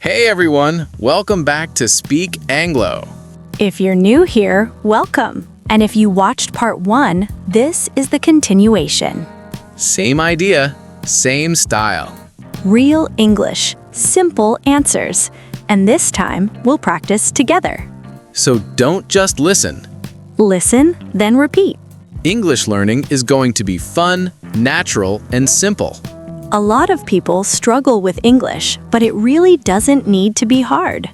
Hey everyone, welcome back to Speak Anglo. If you're new here, welcome. And if you watched part 1, this is the continuation. Same idea, same style. Real English, simple answers. And this time, we'll practice together. So don't just listen. Listen, then repeat. English learning is going to be fun, natural, and simple. A lot of people struggle with English, but it really doesn't need to be hard.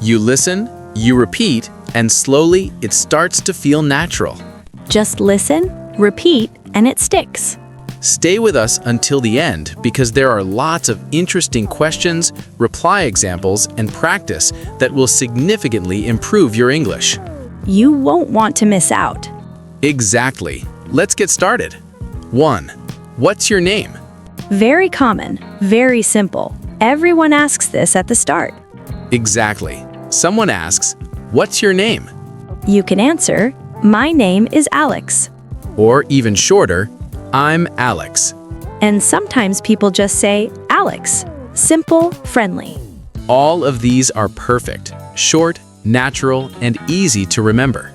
You listen, you repeat, and slowly it starts to feel natural. Just listen, repeat, and it sticks. Stay with us until the end because there are lots of interesting questions, reply examples, and practice that will significantly improve your English. You won't want to miss out. Exactly. Let's get started. 1. What's your name? Very common, very simple. Everyone asks this at the start. Exactly. Someone asks, "What's your name?" You can answer, "My name is Alex." Or even shorter, "I'm Alex." And sometimes people just say, Alex. Simple, friendly. All of these are perfect, short, natural, and easy to remember.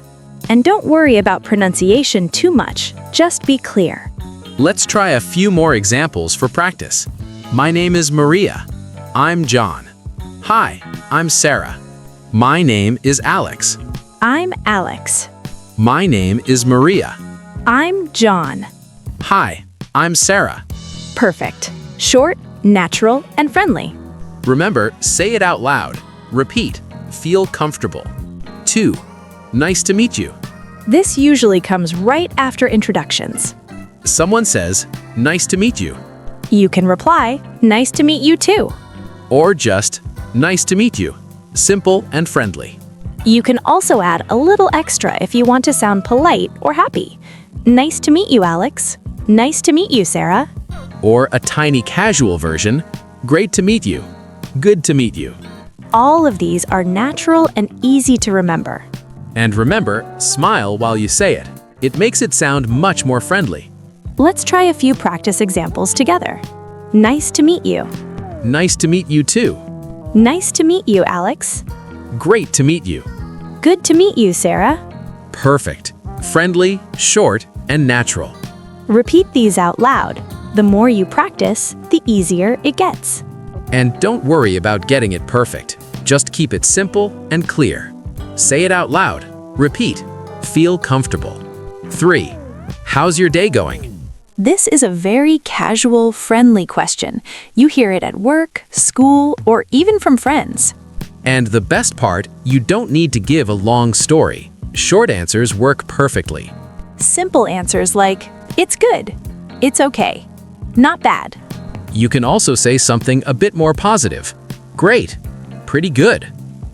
And don't worry about pronunciation too much. Just be clear. Let's try a few more examples for practice. My name is Maria. I'm John. Hi, I'm Sarah. My name is Alex. I'm Alex. My name is Maria. I'm John. Hi, I'm Sarah. Perfect. Short, natural, and friendly. Remember, say it out loud. Repeat. Feel comfortable. 2. Nice to meet you. This usually comes right after introductions. Someone says, "Nice to meet you." You can reply, "Nice to meet you too." Or just, "Nice to meet you." Simple and friendly. You can also add a little extra if you want to sound polite or happy. Nice to meet you, Alex. Nice to meet you, Sarah. Or a tiny casual version, "Great to meet you." "Good to meet you." All of these are natural and easy to remember. And remember, smile while you say it. It makes it sound much more friendly. Let's try a few practice examples together. Nice to meet you. Nice to meet you too. Nice to meet you, Alex. Great to meet you. Good to meet you, Sarah. Perfect. Friendly, short, and natural. Repeat these out loud. The more you practice, the easier it gets. And don't worry about getting it perfect. Just keep it simple and clear. Say it out loud. Repeat. Feel comfortable. 3. How's your day going? This is a very casual, friendly question. You hear it at work, school, or even from friends. And the best part, you don't need to give a long story. Short answers work perfectly. Simple answers like, "It's good," "It's okay," "Not bad." You can also say something a bit more positive. "Great," "Pretty good,"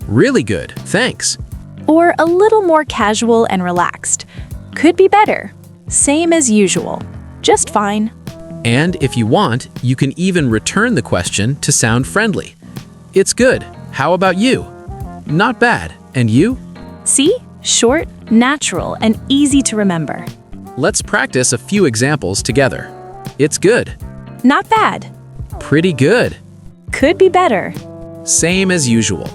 "Really good, thanks." Or a little more casual and relaxed. "Could be better," "Same as usual," "Just fine." And if you want, you can even return the question to sound friendly. "It's good. How about you?" "Not bad. And you?" See? Short, natural, and easy to remember. Let's practice a few examples together. "It's good." Not bad. "Pretty good." Could be better. "Same as usual."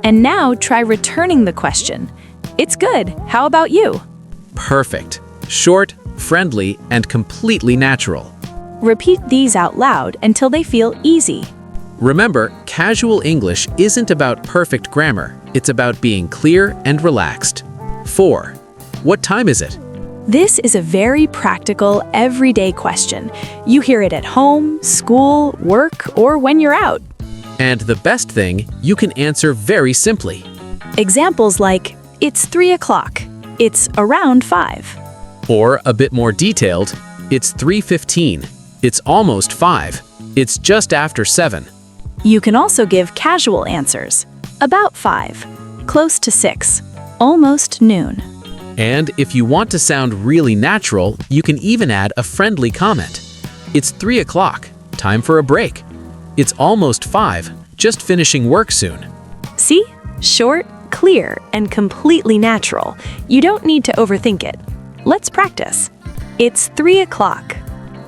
And now try returning the question. "It's good. How about you?" Perfect. Short, friendly, and completely natural. Repeat these out loud until they feel easy. Remember, casual English isn't about perfect grammar. It's about being clear and relaxed. 4. What time is it? This is a very practical, everyday question. You hear it at home, school, work, or when you're out. And the best thing, you can answer very simply. Examples like, "It's 3 o'clock," "It's around 5." Or a bit more detailed, "It's 3:15," "It's almost 5," "It's just after 7." You can also give casual answers. About 5, close to 6, almost noon. And if you want to sound really natural, you can even add a friendly comment. "It's 3 o'clock, time for a break." "It's almost 5, just finishing work soon." See? Short, clear, and completely natural. You don't need to overthink it. Let's practice. It's 3 o'clock.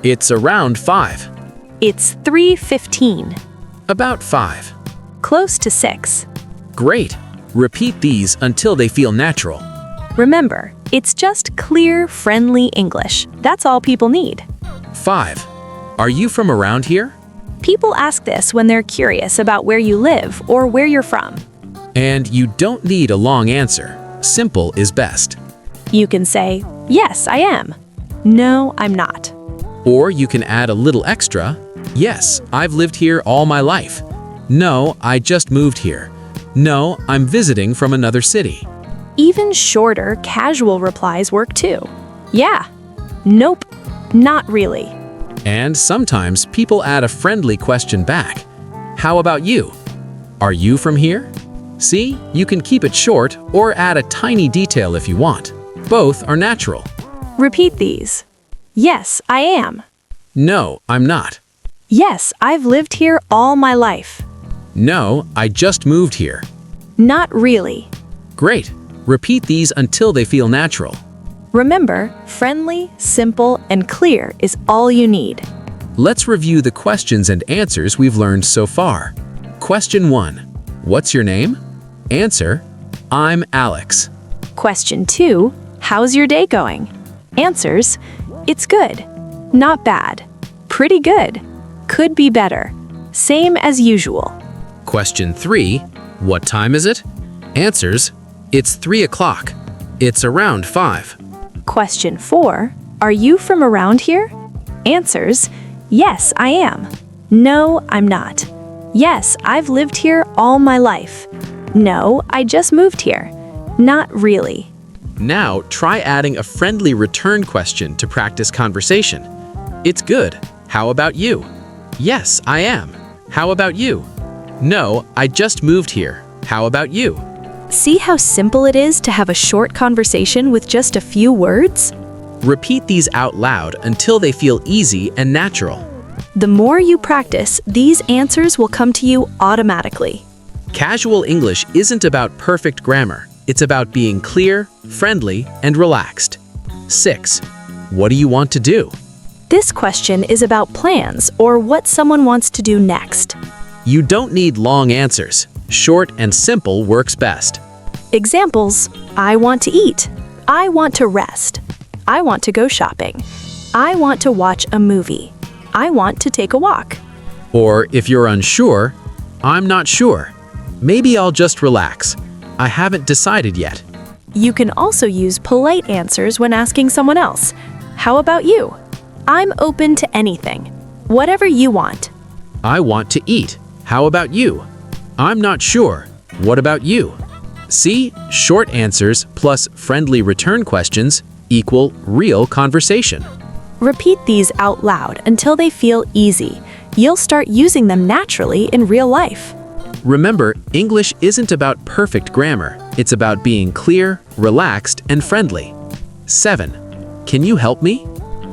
"It's around 5." It's 3:15. "About 5." close to 6. Great. Repeat these until they feel natural. Remember, it's just clear, friendly English. That's all people need. 5. Are you from around here? People ask this when they're curious about where you live or where you're from. And you don't need a long answer. Simple is best. You can say, yes, I am. No, I'm not. Or you can add a little extra. Yes, I've lived here all my life. No, I just moved here. No, I'm visiting from another city. Even shorter, casual replies work too. Yeah. Nope. Not really. And sometimes people add a friendly question back. How about you? Are you from here? See, you can keep it short or add a tiny detail if you want. Both are natural. Repeat these. Yes, I am. No, I'm not. Yes, I've lived here all my life. No, I just moved here. Not really. Great. Repeat these until they feel natural. Remember, friendly, simple, and clear is all you need. Let's review the questions and answers we've learned so far. Question 1. What's your name? Answer: I'm Alex. Question 2. How's your day going? Answers: it's good. Not bad. Pretty good. Could be better. Same as usual. Question 3. What time is it? Answers: it's 3 o'clock. It's around 5. Question 4. Are you from around here? Answers: yes, I am. No, I'm not. Yes, I've lived here all my life. No, I just moved here. Not really. Now try adding a friendly return question to practice conversation. It's good. How about you? Yes, I am. How about you? No, I just moved here. How about you? See how simple it is to have a short conversation with just a few words? Repeat these out loud until they feel easy and natural. The more you practice, these answers will come to you automatically. Casual English isn't about perfect grammar. It's about being clear, friendly, and relaxed. 6. What do you want to do? This question is about plans or what someone wants to do next. You don't need long answers. Short and simple works best. Examples: I want to eat. I want to rest. I want to go shopping. I want to watch a movie. I want to take a walk. Or if you're unsure, I'm not sure. Maybe I'll just relax. I haven't decided yet. You can also use polite answers when asking someone else. How about you? I'm open to anything. Whatever you want. I want to eat. How about you? I'm not sure. What about you? See, short answers plus friendly return questions equal real conversation. Repeat these out loud until they feel easy. You'll start using them naturally in real life. Remember, English isn't about perfect grammar. It's about being clear, relaxed, and friendly. 7. Can you help me?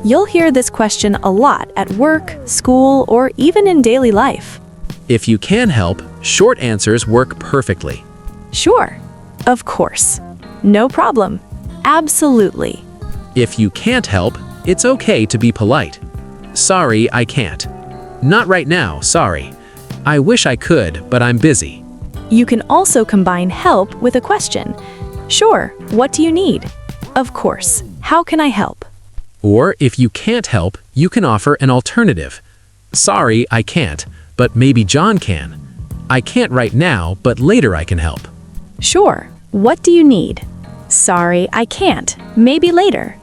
You'll hear this question a lot at work, school, or even in daily life. If you can help, short answers work perfectly. Sure. Of course. No problem. Absolutely. If you can't help, it's okay to be polite. Sorry, I can't. Not right now, sorry. I wish I could, but I'm busy. You can also combine help with a question. Sure, what do you need? Of course, how can I help? Or if you can't help, you can offer an alternative. Sorry, I can't, but maybe John can. I can't right now, but later I can help. Sure, what do you need? Sorry, I can't. Maybe later.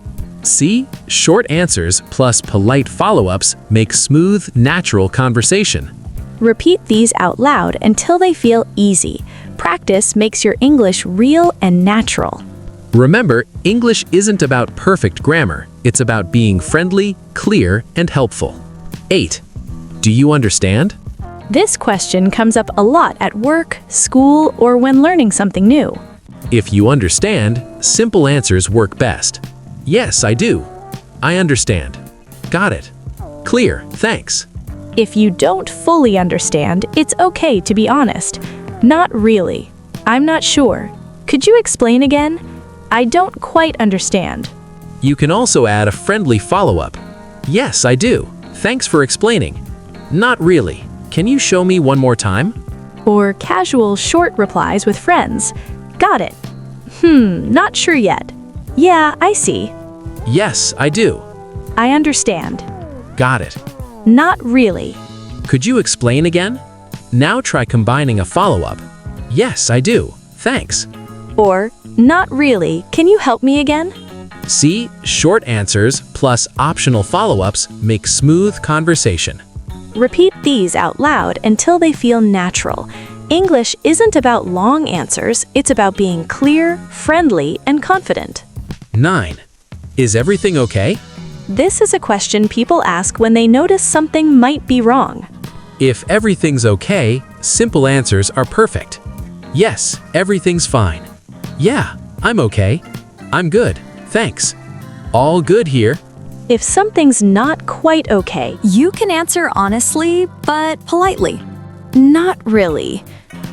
See, short answers plus polite follow-ups make smooth, natural conversation. Repeat these out loud until they feel easy. Practice makes your English real and natural. Remember, English isn't about perfect grammar. It's about being friendly, clear, and helpful. 8. Do you understand? This question comes up a lot at work, school, or when learning something new. If you understand, simple answers work best. Yes, I do. I understand. Got it. Clear, thanks. If you don't fully understand, it's okay to be honest. Not really. I'm not sure. Could you explain again? I don't quite understand. You can also add a friendly follow-up. Yes, I do. Thanks for explaining. Not really. Can you show me one more time? Or casual, short replies with friends. Got it. Not sure yet. Yeah, I see. Yes, I do. I understand. Got it. Not really. Could you explain again? Now try combining a follow-up. Yes, I do. Thanks. Or, not really. Can you help me again? See, short answers plus optional follow-ups make smooth conversation. Repeat these out loud until they feel natural. English isn't about long answers, it's about being clear, friendly, and confident. 9. Is everything okay? This is a question people ask when they notice something might be wrong. If everything's okay, simple answers are perfect. Yes, everything's fine. Yeah, I'm okay. I'm good, thanks. All good here. If something's not quite okay, You can answer honestly, but politely. not really.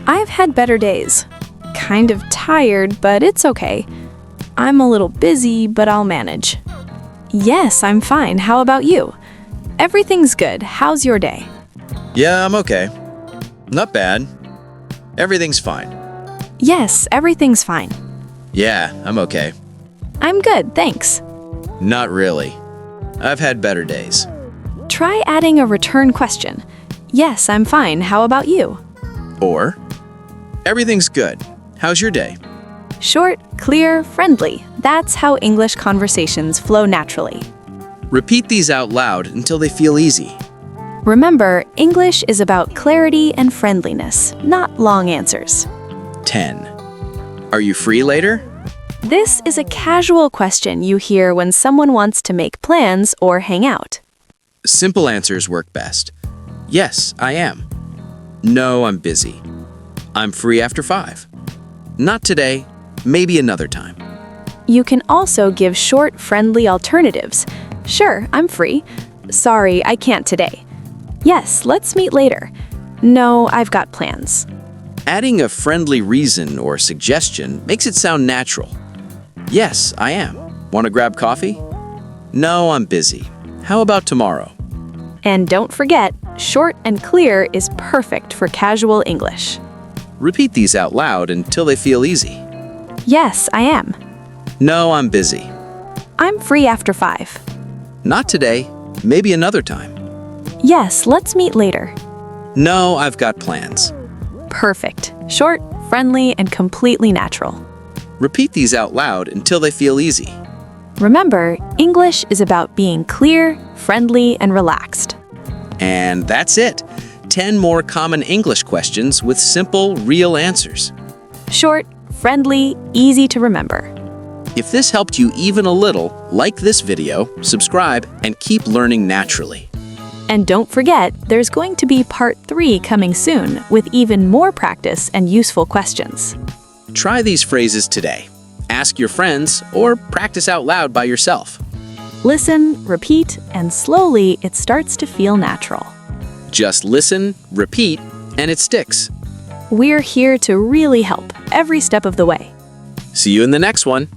I've had better days. Kind of tired, but it's okay. I'm a little busy, but I'll manage. Yes, I'm fine. How about you? Everything's good. How's your day? Yeah, I'm okay. Not bad. Everything's fine. Yes, everything's fine. Yeah, I'm okay. I'm good, thanks. Not really. I've had better days. Try adding a return question. Yes, I'm fine. How about you? Or, everything's good. How's your day? Short, clear, friendly. That's how English conversations flow naturally. Repeat these out loud until they feel easy. Remember, English is about clarity and friendliness, not long answers. 10. Are you free later? This is a casual question you hear when someone wants to make plans or hang out. Simple answers work best. Yes, I am. No, I'm busy. I'm free after 5. Not today, maybe another time. You can also give short, friendly alternatives. Sure, I'm free. Sorry, I can't today. Yes, let's meet later. No, I've got plans. Adding a friendly reason or suggestion makes it sound natural. Yes, I am. Want to grab coffee? No, I'm busy. How about tomorrow? And don't forget, short and clear is perfect for casual English. Repeat these out loud until they feel easy. Yes, I am. No, I'm busy. I'm free after 5. Not today, maybe another time. Yes, let's meet later. No, I've got plans. Perfect. Short, friendly, and completely natural. Repeat these out loud until they feel easy. Remember, English is about being clear, friendly, and relaxed. And that's it. 10 more common English questions with simple, real answers. Short, friendly, easy to remember. If this helped you even a little, like this video, subscribe, and keep learning naturally. And don't forget, there's going to be part 3 coming soon with even more practice and useful questions. Try these phrases today. Ask your friends or practice out loud by yourself. Listen, repeat, and slowly it starts to feel natural. Just listen, repeat, and it sticks. We're here to really help every step of the way. See you in the next one.